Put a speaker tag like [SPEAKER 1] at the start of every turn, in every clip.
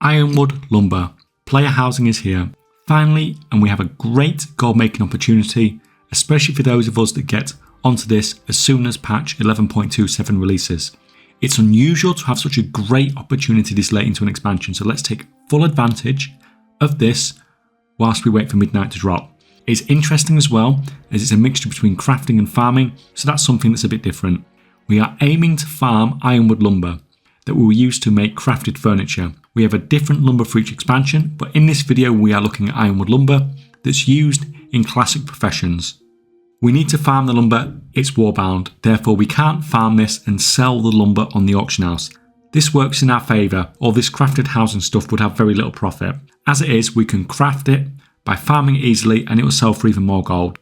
[SPEAKER 1] Ironwood lumber. Player housing is here. Finally, and we have a great gold making opportunity, especially for those of us that get onto this as soon as patch 11.27 releases. It's unusual to have such a great opportunity this late into an expansion, so let's take full advantage of this whilst we wait for midnight to drop. It's interesting as well, as it's a mixture between crafting and farming, so that's something that's a bit different. We are aiming to farm Ironwood lumber that we will use to make crafted furniture. We have a different lumber for each expansion, but in this video we are looking at Ironwood lumber that's used in classic professions. We need to farm the lumber, it's warbound, therefore we can't farm this and sell the lumber on the auction house. This works in our favour, or this crafted housing stuff would have very little profit. As it is, we can craft it by farming it easily and it will sell for even more gold.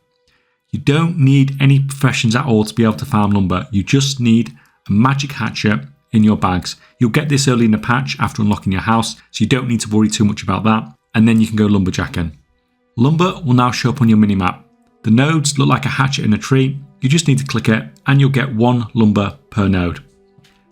[SPEAKER 1] You don't need any professions at all to be able to farm lumber, you just need a magic hatchet in your bags. You'll get this early in the patch after unlocking your house, so you don't need to worry too much about that, and then you can go lumberjacking. Lumber will now show up on your minimap. The nodes look like a hatchet in a tree, you just need to click it and you'll get 1 lumber per node.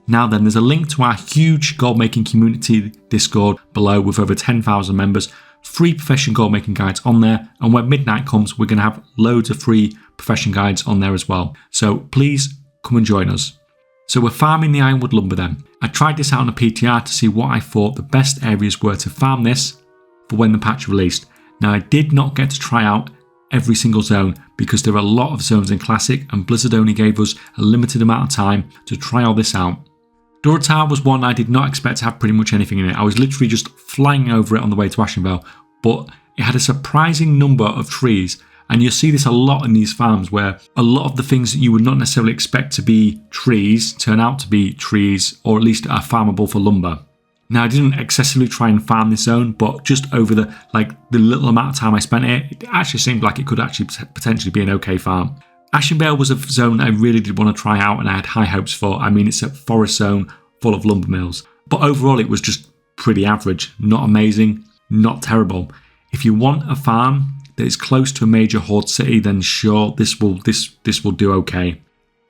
[SPEAKER 1] Now then, there's a link to our huge gold making community Discord below with over 10,000 members, free profession gold making guides on there, and when midnight comes we're going to have loads of free profession guides on there as well, so please come and join us. So we're farming the Ironwood lumber then. I tried this out on a PTR to see what I thought the best areas were to farm this for when the patch released. Now I did not get to try out every single zone because there are a lot of zones in Classic and Blizzard only gave us a limited amount of time to try all this out. Durotar was one I did not expect to have pretty much anything in it. I was literally just flying over it on the way to Ashenvale, but it had a surprising number of trees. And you'll see this a lot in these farms where a lot of the things that you would not necessarily expect to be trees turn out to be trees, or at least are farmable for lumber. Now I didn't excessively try and farm this zone, but just over the little amount of time I spent it actually seemed like it could actually potentially be an okay farm. Ashenvale was a zone I really did want to try out and I had high hopes for. I mean, it's a forest zone full of lumber mills, but overall it was just pretty average, not amazing, not terrible. If you want a farm that is close to a major horde city, then sure, this will do okay.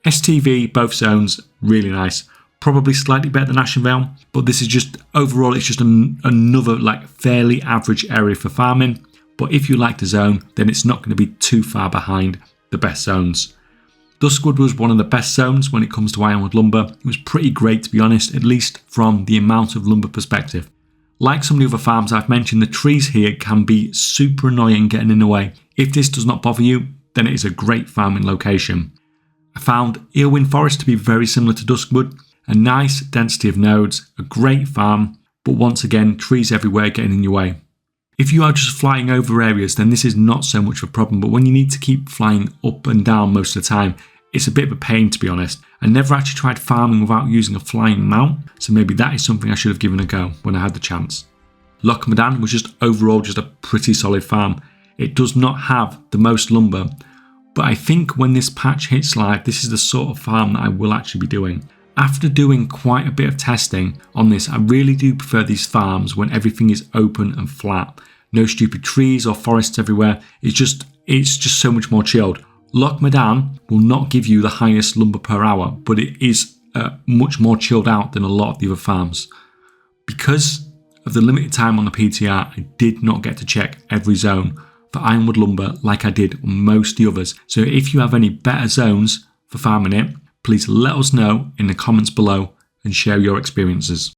[SPEAKER 1] STV, both zones, really nice. Probably slightly better than Ashenvale, but this is just, overall, it's just another fairly average area for farming. But if you like the zone, then it's not going to be too far behind the best zones. Duskwood was one of the best zones when it comes to Ironwood lumber. It was pretty great, to be honest, at least from the amount of lumber perspective. Like some of the other farms I've mentioned, the trees here can be super annoying getting in the way. If this does not bother you, then it is a great farming location. I found Ironwood Forest to be very similar to Duskwood, a nice density of nodes, a great farm, but once again, trees everywhere getting in your way. If you are just flying over areas, then this is not so much of a problem, but when you need to keep flying up and down most of the time, it's a bit of a pain, to be honest. I never actually tried farming without using a flying mount, so maybe that is something I should have given a go when I had the chance. Loch Madan was just overall just a pretty solid farm. It does not have the most lumber, but I think when this patch hits live, this is the sort of farm that I will actually be doing. After doing quite a bit of testing on this, I really do prefer these farms when everything is open and flat. No stupid trees or forests everywhere. It's just so much more chilled. Loch Madan will not give you the highest lumber per hour, but it is much more chilled out than a lot of the other farms. Because of the limited time on the PTR, I did not get to check every zone for Ironwood lumber like I did on most of the others. So if you have any better zones for farming it, please let us know in the comments below and share your experiences.